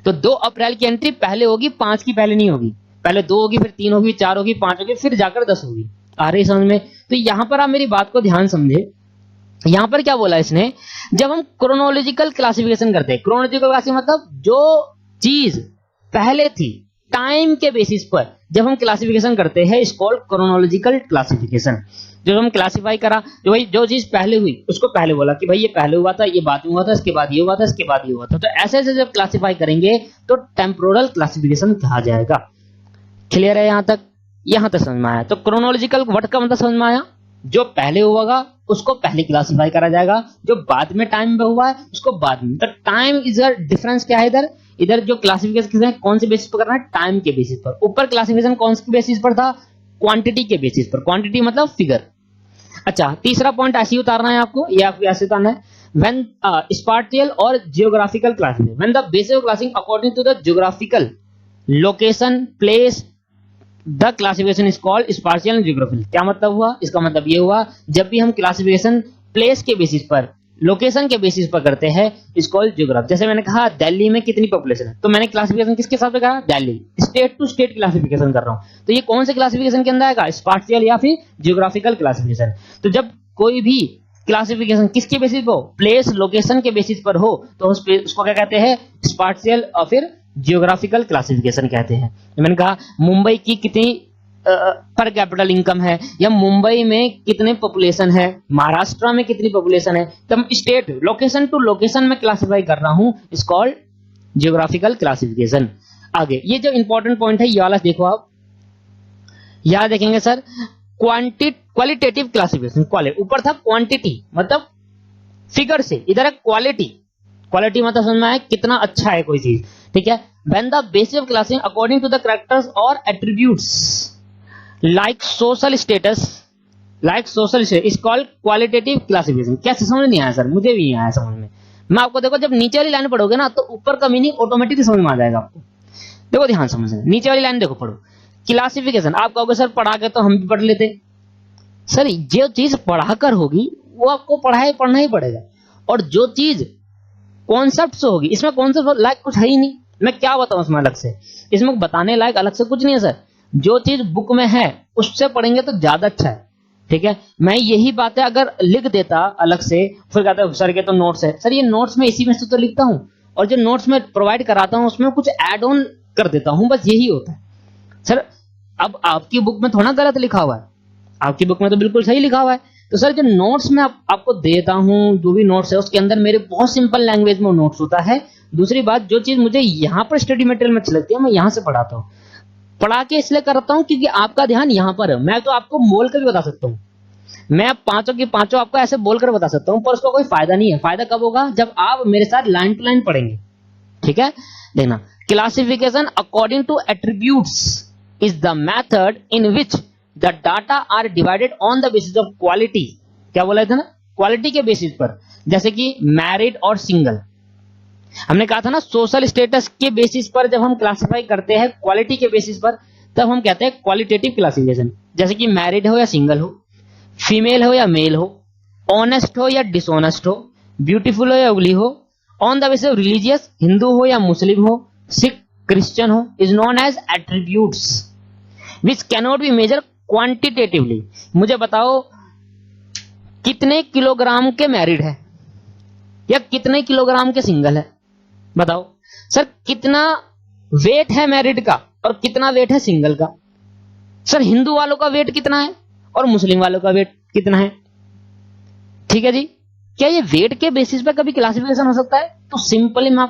तो 2 अप्रैल की एंट्री पहले होगी, 5 की पहले नहीं होगी। पहले 2 होगी, फिर 3 होगी, 4 होगी, 5 होगी, फिर जाकर 10 होगी। आ रही समझ में? तो यहां पर आप मेरी बात को ध्यान समझे। यहां पर क्या बोला इसने, जब हम क्रोनोलॉजिकल क्लासिफिकेशन करते हैं, क्रोनोलॉजिकल क्लासिफिकेशन मतलब जो चीज पहले थी टाइम के बेसिस पर जब हम क्लासिफिकेशन करते हैं, इस कॉल्ड क्रोनोलॉजिकल क्लासिफिकेशन। जब हम क्लासिफाई करा, जो भाई जो चीज पहले हुई उसको पहले बोला कि भाई ये पहले हुआ था, ये बाद में हुआ था, इसके बाद ये हुआ था, इसके बाद ये हुआ था। तो ऐसे ऐसे जब क्लासिफाई करेंगे तो टेम्पोरल क्लासिफिकेशन कहा जाएगा। क्लियर है यहां तक? यहां तक समझ में आया? तो क्रोनोलॉजिकल वर्ड का मतलब समझ में आया, जो पहले होगा उसको पहले क्लासिफाई करा जाएगा, जो बाद में टाइम पे हुआ है उसको बाद में। तो टाइम इज अ डिफरेंस क्या है इधर, इधर जो क्लासिफिकेशन है कौन से बेसिस पर करना है, टाइम के बेसिस पर। ऊपर क्लासिफिकेशन कौन से बेसिस पर था, क्वांटिटी के बेसिस पर। क्वांटिटी मतलब फिगर। अच्छा, तीसरा पॉइंट ऐसे ही उतारना है आपको, ये आपको ऐसे उतारना है, व्हेन स्पाटियल और geographical classification, when the basis of classification according to the geographical location place, the classification is called spatial and geographical. क्या मतलब हुआ, इसका मतलब ये हुआ, जब भी हम क्लासिफिकेशन प्लेस के बेसिस पर, लोकेशन के बेसिस पर करते हैं, इज कॉल्ड जियोग्राफी। जैसे मैंने कहा दिल्ली में कितनी पॉपुलेशन है, तो मैंने क्लासिफिकेशन किसके हिसाब से कहा, Delhi, state to state classification कर रहा हूं। तो ये कौन से क्लासिफिकेशन के अंदर आएगा, स्पाटियल या फिर जियोग्राफिकल क्लासिफिकेशन। तो जब कोई भी क्लासिफिकेशन किसके बेसिस पर हो, प्लेस लोकेशन के बेसिस पर हो, तो उसको क्या कहते हैं, स्पाटियल और फिर जियोग्राफिकल क्लासिफिकेशन कहते हैं। मैंने कहा मुंबई की कितनी पर कैपिटल इनकम है, या मुंबई में कितने पॉपुलेशन है, महाराष्ट्र में कितनी पॉपुलेशन है, तब स्टेट लोकेशन टू लोकेशन में क्लासिफाई कर रहा हूं, इज कॉल्ड जियोग्राफिकल क्लासिफिकेशन। आगे ये जो इंपॉर्टेंट पॉइंट है ये वाला देखो आप, यहां देखेंगे सर क्वालिटेटिव क्लासिफिकेशन, ऊपर था क्वांटिटी मतलब फिगर से, इधर है क्वालिटी, क्वालिटी मतलब समझ में आया कितना अच्छा है कोई चीज, ठीक है। When the basis of classing according to the characters और attributes like social status is called qualitative classification. कैसे समझ नहीं आया सर? मुझे भी नहीं आया समझ में। मैं आपको देखो जब नीचे वाली लाइन पढ़ोगे ना तो ऊपर का मीनिंग ऑटोमेटिकली समझ में आ जाएगा आपको। देखो ध्यान समझना, नीचे वाली लाइन देखो, पढ़ो क्लासिफिकेशन। आप कहोगे सर पढ़ा के तो हम भी पढ़ लेते, सर जो चीज पढ़ाकर होगी वो आपको पढ़ना ही पड़ेगा, और जो चीज कॉन्सेप्ट से होगी, इसमें कॉन्सेप्ट लायक कुछ है ही नहीं, मैं क्या बताऊं इसमें अलग से, इसमें बताने लायक अलग से कुछ नहीं है सर। जो चीज बुक में है उससे पढ़ेंगे तो ज्यादा अच्छा है, ठीक है। मैं यही बातें अगर लिख देता अलग से, फिर कहता है सर के तो नोट्स है, सर ये नोट्स में इसी में से तो लिखता हूं, और जो नोट्स में प्रोवाइड कराता हूं उसमें कुछ ऐड ऑन कर देता हूं, बस यही होता है सर। अब आपकी बुक में थोड़ा गलत लिखा हुआ है, आपकी बुक में तो बिल्कुल सही लिखा हुआ है। तो सर जो नोट्स में आपको देता हूं, जो भी नोट्स है उसके अंदर मेरे बहुत सिंपल लैंग्वेज में नोट्स होता है। दूसरी बात, जो चीज मुझे यहाँ पर स्टडी मटेरियल में अच्छी लगती है मैं यहाँ से पढ़ाता हूँ, पढ़ा के इसलिए करता हूँ क्योंकि आपका ध्यान यहाँ पर है। मैं तो आपको बोल कर भी बता सकता हूँ, मैं पांचों की पांचों आपको ऐसे बोलकर बता सकता हूँ, पर उसका कोई फायदा नहीं है। फायदा कब होगा? जब आप मेरे साथ लाइन टू लाइन पढ़ेंगे, ठीक है। देखना, classification according to attributes is the method in which the data are divided on the basis of quality. क्या बोला था ना? क्वालिटी के बेसिस पर, जैसे कि मैरिड और सिंगल। हमने कहा था ना सोशल स्टेटस के बेसिस पर जब हम क्लासिफाई करते हैं क्वालिटी के बेसिस पर, तब हम कहते हैं क्वालिटेटिव क्लासिफिकेशन। जैसे कि मैरिड हो या सिंगल हो, फीमेल हो या मेल हो, ऑनेस्ट हो या डिसऑनेस्ट हो, ब्यूटीफुल हो या उगली हो, on the basis of religious, Hindu हो या मुस्लिम हो, सिख क्रिश्चियन हो, is known as attributes which cannot be measure quantitatively. मुझे बताओ कितने किलोग्राम के मैरिड है या कितने किलोग्राम के सिंगल है? बताओ सर, कितना वेट है मैरिड का और कितना वेट है सिंगल का? सर हिंदू वालों का वेट कितना है और मुस्लिम वालों का वेट कितना है? ठीक है जी, क्या ये वेट के बेसिस पर कभी क्लासिफिकेशन हो सकता है? तो सिंपली मैं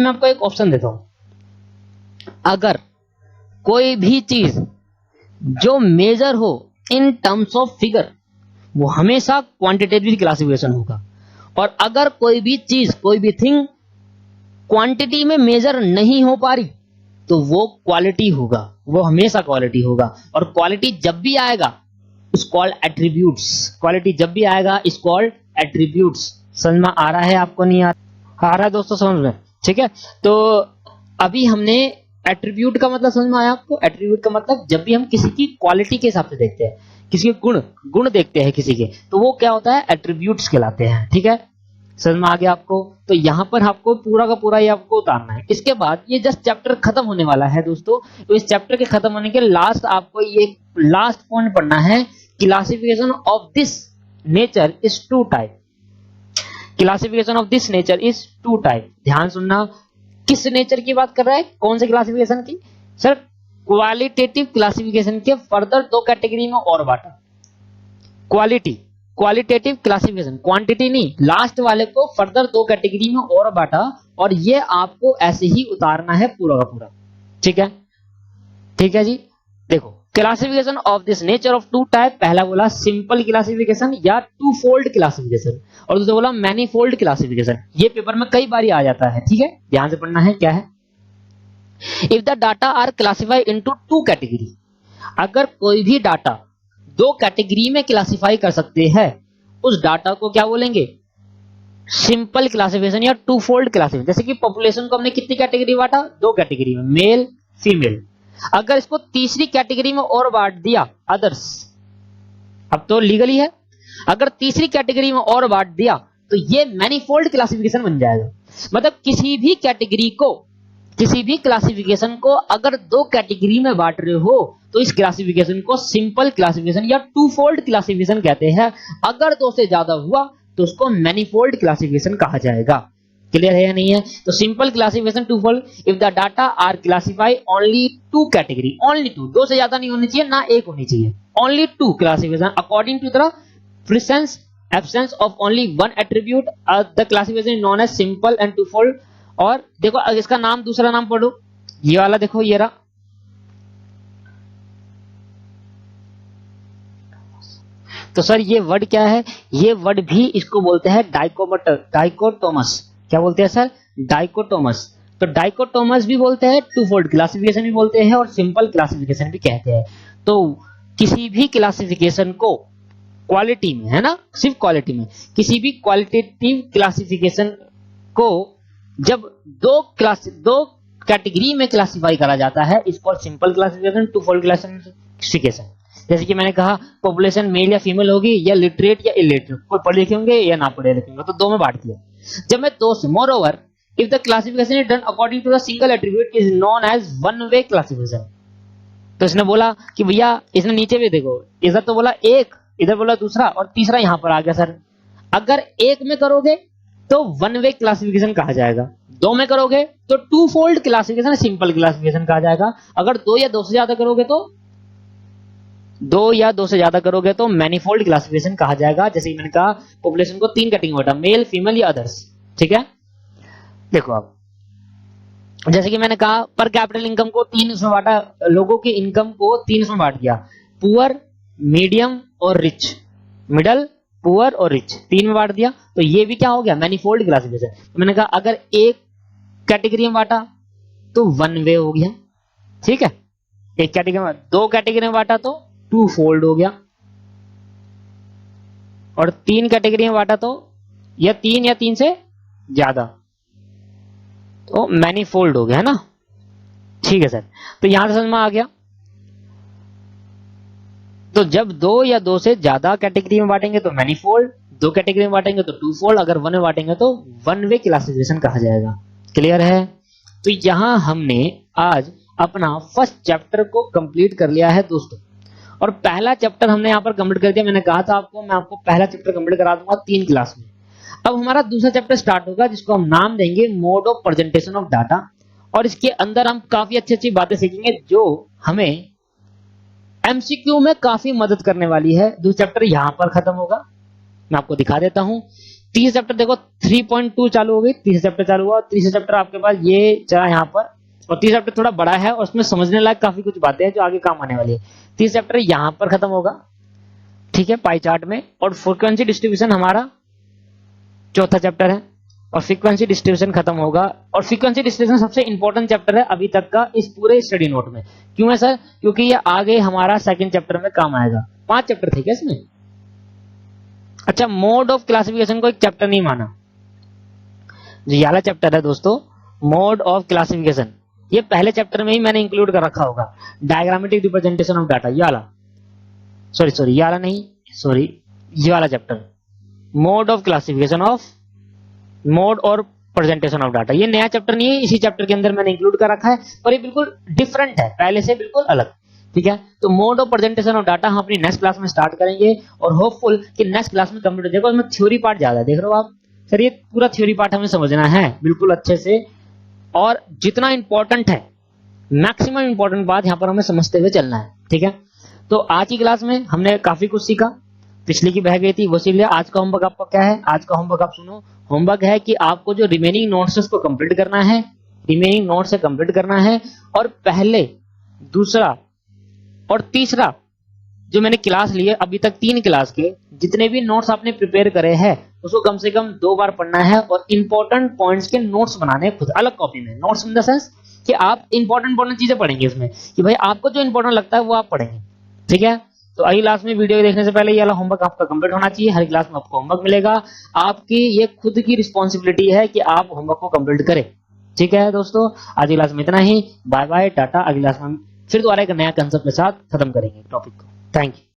आपको एक ऑप्शन देता हूं। अगर कोई भी चीज जो मेजर हो इन टर्म्स ऑफ फिगर, वो हमेशा क्वांटिटेटिव क्लासिफिकेशन होगा, और अगर कोई भी चीज, कोई भी थिंग क्वांटिटी में मेजर नहीं हो पा रही तो वो क्वालिटी होगा, वो हमेशा क्वालिटी होगा। और क्वालिटी जब भी आएगा इज कॉल्ड एट्रीब्यूट्स, क्वालिटी जब भी आएगा इज कॉल्ड एट्रीब्यूट्स। समझ में आ रहा है आपको? नहीं आ रहा है दोस्तों समझ में? ठीक है, तो अभी हमने एट्रीब्यूट का मतलब समझ में आया आपको? एट्रीब्यूट का मतलब जब भी हम किसी की क्वालिटी के हिसाब से देखते हैं, किसी के गुण देखते हैं किसी के, तो वो क्या होता है? एट्रीब्यूट्स कहलाते हैं। ठीक है, समझ में आ गया आपको? तो यहां पर आपको पूरा का पूरा ये आपको उतारना है। इसके बाद ये जस्ट चैप्टर खत्म होने वाला है दोस्तों, तो इस चैप्टर के खत्म होने के लास्ट आपको ये लास्ट पॉइंट पढ़ना है, classification of this nature is two type. Classification of this nature is two type. ध्यान सुनना, किस नेचर की बात कर रहा है? कौन से क्लासिफिकेशन की? सर क्वालिटेटिव क्लासिफिकेशन के फर्दर दो कैटेगरी में और बांटा। क्वालिटेटिव क्लासिफिकेशन, क्वांटिटी नहीं, लास्ट वाले को फर्दर दो कैटेगरी में और बांटा, और ये आपको ऐसे ही उतारना है पूरा का पूरा। ठीक है, ठीक है जी। देखो, classification of this nature of two type, पहला बोला सिंपल क्लासिफिकेशन या टू फोल्ड क्लासिफिकेशन, और दूसरा बोला मैनीफोल्ड क्लासिफिकेशन। ये पेपर में कई बार आ जाता है, ठीक है, ध्यान से पढ़ना है। क्या है? If the data are classified into two category, अगर कोई भी डाटा दो कैटेगरी में क्लासिफाई कर सकते हैं, उस डाटा को क्या बोलेंगे? सिंपल क्लासिफिकेशन या टू फोल्ड क्लासिफिकेशन। जैसे कि पॉपुलेशन को हमने कितनी कैटेगरी बांटा? दो कैटेगरी में, मेल फीमेल। अगर इसको तीसरी कैटेगरी में और बांट दिया, अदर्स, अब तो लीगली है, अगर तीसरी कैटेगरी में और बांट दिया तो ये मैनीफोल्ड क्लासिफिकेशन बन जाएगा। मतलब किसी भी कैटेगरी को, किसी भी क्लासिफिकेशन को अगर दो कैटेगरी में बांट रहे हो तो इस क्लासिफिकेशन को सिंपल क्लासिफिकेशन या टू फोल्ड क्लासिफिकेशन कहते हैं। अगर दो से ज्यादा हुआ तो उसको मैनीफोल्ड क्लासिफिकेशन कहा जाएगा। क्लियर है या नहीं है? तो simple classification two fold, if the data are classify only two category, only two, दो से ज्यादा नहीं होनी चाहिए ना एक होनी चाहिए, only two classification according to the presence absence of only one attribute, the classification known as simple and two fold. और देखो इसका नाम, दूसरा नाम पढ़ो, ये वाला देखो, ये रहा, तो सर ये वर्ड क्या है? ये वर्ड भी इसको बोलते हैं डाइकोटोमस। क्या बोलते हैं सर? डाइकोटोमस। तो डाइकोटोमस भी बोलते हैं, टू फोल्ड क्लासिफिकेशन भी बोलते हैं और सिंपल क्लासिफिकेशन भी कहते हैं। तो किसी भी क्लासिफिकेशन को क्वालिटी में, है ना, सिर्फ क्वालिटी में, किसी भी क्वालिटेटिव क्लासिफिकेशन को जब दो कैटेगरी में क्लासिफाई करा जाता है, इसको simple classification, two fold classification. जैसे कि मैंने कहा पॉपुलेशन मेल या फीमेल होगी, या लिटरेट या इलिटरेट, कोई पढ़े लिखे होंगे या ना पढ़े लिखे होंगे, तो दो में बांट दिया। जब मैं दो से, moreover if the classification is done according to the single attribute is known as one way classification. तो इसने बोला कि भैया, इसने नीचे भी देखो, इधर तो बोला एक, इधर बोला दूसरा, और तीसरा यहां पर आ गया सर। अगर एक में करोगे तो वन वे क्लासिफिकेशन कहा जाएगा, दो में करोगे तो two fold classification, simple classification कहा जाएगा, अगर दो या दो से ज्यादा करोगे तो मैनीफोल्ड क्लासिफिकेशन कहा जाएगा। जैसे कि मैंने कहा पॉपुलेशन को तीन कैटेगरी में बांटा, मेल, फीमेल या अदर्स। ठीक है, देखो अब जैसे कि मैंने कहा पर कैपिटल इनकम को तीन उसमें बांटा, लोगों की इनकम को तीन उसमें बांट दिया, पुअर, मीडियम और रिच, मिडल, पुअर और रिच, तीन में बांट दिया। तो ये भी क्या हो गया? Manifold classification. तो मैंने कहा अगर एक कैटेगरी में बांटा तो वन वे हो गया, ठीक है, एक कैटेगरी में, दो कैटेगरी में बांटा तो टू फोल्ड हो गया, और तीन कैटेगरी में बांटा तो या तीन से ज्यादा तो मैनीफोल्ड हो गया, है ना। ठीक है सर, तो यहां से समझ में आ गया। तो जब दो या दो से ज्यादा कैटेगरी में बांटेंगे तो मैनीफोल्ड, दो कैटेगरी में बांटेंगे तो टू फोल्ड, अगर वन में बांटेंगे तो वन वे क्लासिफिकेशन कहा जाएगा। क्लियर है? तो यहां हमने आज अपना फर्स्ट चैप्टर को कंप्लीट कर लिया है दोस्तों, और पहला चैप्टर हमने यहाँ पर कंप्लीट कर दिया। मैंने कहा था आपको, मैं आपको पहला चैप्टर कंप्लीट करा दूंगा 3 क्लास में। अब हमारा दूसरा चैप्टर स्टार्ट होगा, जिसको हम नाम देंगे mode of presentation of data, और इसके अंदर हम काफी अच्छी अच्छी बातें सीखेंगे जो हमें एमसीक्यू में काफी मदद करने वाली है। दूसरा चैप्टर यहाँ पर खत्म होगा, मैं आपको दिखा देता हूँ। तीसरा चैप्टर देखो 3.2 चालू हो गई, तीसरा चैप्टर चालू हुआ, तीसरा चैप्टर आपके पास ये चला यहाँ पर, और तीसरा चैप्टर थोड़ा बड़ा है और उसमें समझने लायक काफी कुछ बातें हैं जो आगे काम आने वाली है। तीसरा चैप्टर यहाँ पर खत्म होगा, ठीक है, पाई चार्ट में, और फ्रीक्वेंसी डिस्ट्रीब्यूशन हमारा चौथा चैप्टर है, और फ्रीक्वेंसी डिस्ट्रीब्यूशन खत्म होगा। और फ्रीक्वेंसी डिस्ट्रीब्यूशन सबसे इंपॉर्टेंट चैप्टर है अभी तक का इस पूरे स्टडी नोट में। क्यों है सर? क्योंकि ये आगे हमारा सेकंड चैप्टर में काम आएगा। 5 चैप्टर थे क्या इसमें? अच्छा, मोड ऑफ क्लासिफिकेशन को एक चैप्टर नहीं माना, जो ये वाला चैप्टर है दोस्तों, मोड ऑफ क्लासिफिकेशन, ये पहले चैप्टर में ही मैंने इंक्लूड कर रखा होगा। डायग्रामेटिक रिप्रेजेंटेशन ऑफ डाटा, ये वाला, सॉरी ये वाला नहीं, सॉरी ये वाला chapter, mode of classification of, mode और प्रेजेंटेशन ऑफ डाटा, ये नया चैप्टर नहीं है, इसी चैप्टर के अंदर मैंने इंक्लूड कर रखा है, पर ये बिल्कुल डिफरेंट है, पहले से बिल्कुल अलग। ठीक है, तो mode of presentation of data हम अपनी नेक्स्ट क्लास में स्टार्ट करेंगे, और होपफुल कि नेक्स्ट क्लास में कंप्लीट हो जाएगा। उसमें थ्योरी पार्ट ज्यादा है, देख रहे हो आप सर, ये पूरा थ्योरी पार्ट हमें समझना है बिल्कुल अच्छे से, और जितना इंपॉर्टेंट है, मैक्सिमम इंपॉर्टेंट बात यहाँ पर हमें समझते हुए चलना है। ठीक है, तो आज की क्लास में हमने काफी कुछ सीखा, पिछली की बह गई थी वो सीख लिया। आज का होमवर्क आपका क्या है? आज का होमवर्क आप सुनो, होमवर्क है कि आपको जो रिमेनिंग नोट्स उसको कंप्लीट करना है, रिमेनिंग नोट्स से कंप्लीट करना है, और पहले, दूसरा और तीसरा जो मैंने क्लास लिए अभी तक, 3 क्लास के जितने भी नोट्स आपने प्रिपेयर करे हैं उसको कम से कम 2 बार पढ़ना है, और इंपॉर्टेंट पॉइंट्स के नोट्स बनाने खुद अलग कॉपी में। नोट्स इन द सेंस कि आप इंपॉर्टेंट चीजें पढ़ेंगे उसमें, कि भाई आपको जो इंपॉर्टेंट लगता है वो आप पढ़ेंगे। ठीक है, तो अगली क्लास में वीडियो देखने से पहले ये वाला होमवर्क आपका कंप्लीट होना चाहिए। हर क्लास में आपको होमवर्क मिलेगा, आपकी ये खुद की रिस्पॉन्सिबिलिटी है कि आप होमवर्क को कंप्लीट करें। ठीक है दोस्तों, आज की क्लास में इतना ही, बाय बाय, टाटा। अगली क्लास में फिर दोबारा एक नया कंसेप्ट के साथ खत्म करेंगे टॉपिक को। Thank you.